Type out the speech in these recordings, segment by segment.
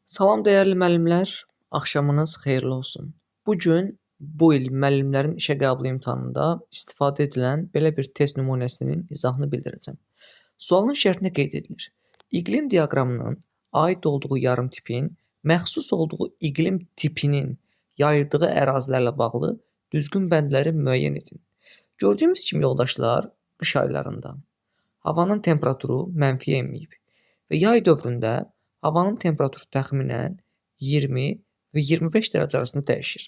Salam dəyərli müəllimlər, axşamınız xeyirli olsun. Bu gün bu il müəllimlərin işə qəbul imtahanında istifadə edilən belə bir test nümunəsinin izahını bildirəcəm. Sualın şərtinə qeyd edilir. İqlim diaqramının aid olduğu yarımtipin məxsus olduğu iqlim tipinin yayıldığı ərazilərlə bağlı düzgün bəndləri müəyyən edin. Gördüyümüz kimi yoldaşlar, qış aylarında havanın temperaturu mənfiyə enməyib və yay dövründə havanın temperaturu təxminən 20 və 25 dərəcə arasında dəyişir.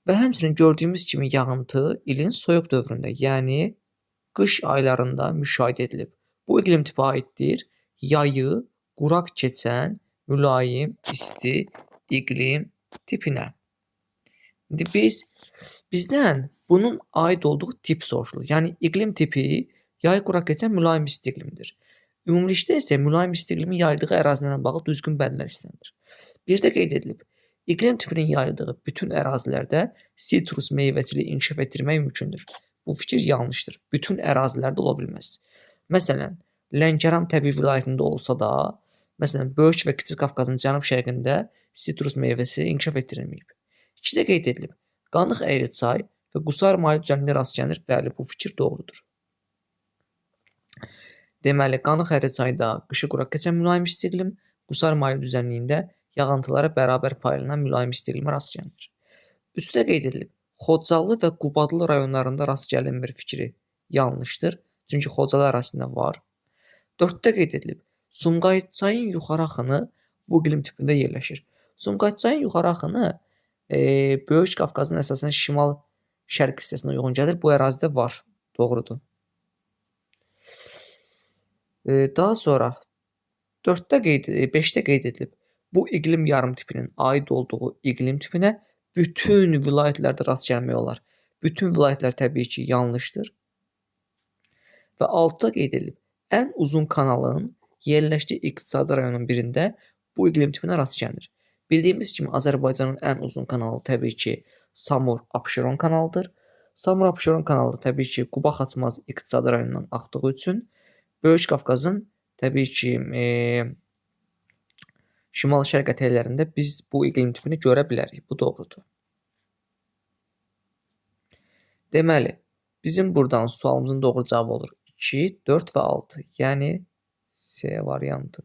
Və həmçinin gördüyümüz kimi yağıntı ilin soyuq dövründə, yəni qış aylarında müşahidə edilib. Bu iqlim tipə aiddir. Yayı quraq keçən, mülayim, isti iqlim tipinə. İndi bizdən bunun aid olduğu tip soruşulur. Yəni iqlim tipi yayı quraq keçən mülayim isti iqlimdir. Ümumilikdə isə mülayim isti iqlimin yayıldığı ərazilərlə bağlı düzgün bəndlər istənilir. Bir də qeyd edilib, iqlim tipinin yayıldığı bütün ərazilərdə sitrus meyvəçiliyi inkişaf etdirmək mümkündür. Bu fikir yanlışdır. Bütün ərazilərdə ola bilməz. Məsələn, Lənkəran təbii vilayətində olsa da, məsələn, Böyük və Kiçik Qafqazın cənub-şərqində sitrus meyvəsi inkişaf etdirilməyib. 2-də qeyd edilib, Qanıq Əyriçay və Qusar maye düzənliyində rast gəlinir. Bəli, bu fikir doğrudur. Deməli, Qanıq Əyriçayda qışı quraq keçən mülayim isti iqlim, Qusar maye düzənliyində yağıntılara bərabər paylanan mülayim isti iqlimə rast gəlinir. 3-də qeyd edilib, Xocalı və Qubadlı rayonlarında rast gəlinmir fikri yanlışdır, çünki Xocalı ərazisində var. 4-də qeyd edilib, Sumqayıt çayın yuxarı axını bu iqlim tipində yerləşir. Sumqayıt çayın yuxarı axını Böyük Qafqazın əsasən şimal-şərq hissəsinə uyğun gəlir. Bu ərazidə var. Doğrudur. Daha sonra 5-də qeyd edilib. Bu iqlim yarımtipinin aid olduğu iqlim tipinə bütün vilayətlərdə rast gəlmək olar. Bütün vilayətlər təbii ki, yanlışdır. Və 6-da qeyd edilib. Ən uzun kanalın yerləşdiyi iqtisadi rayonun birində bu iqlim tipinə rast gəlinir. Bildiyimiz kimi Azərbaycanın ən uzun kanalı təbii ki, Samur-Abşeron kanalıdır. Samur-Abşeron kanalı təbii ki, Quba-Xaçmaz iqtisadi rayonundan axdığı üçün Böyük Qafqazın təbii ki, şimal-şərq ətəklərində biz bu iqlim tipini görə bilərik. Bu doğrudur. Deməli, bizim buradan sualımızın doğru cavabı olur 2, 4 və 6. Yəni C variantı.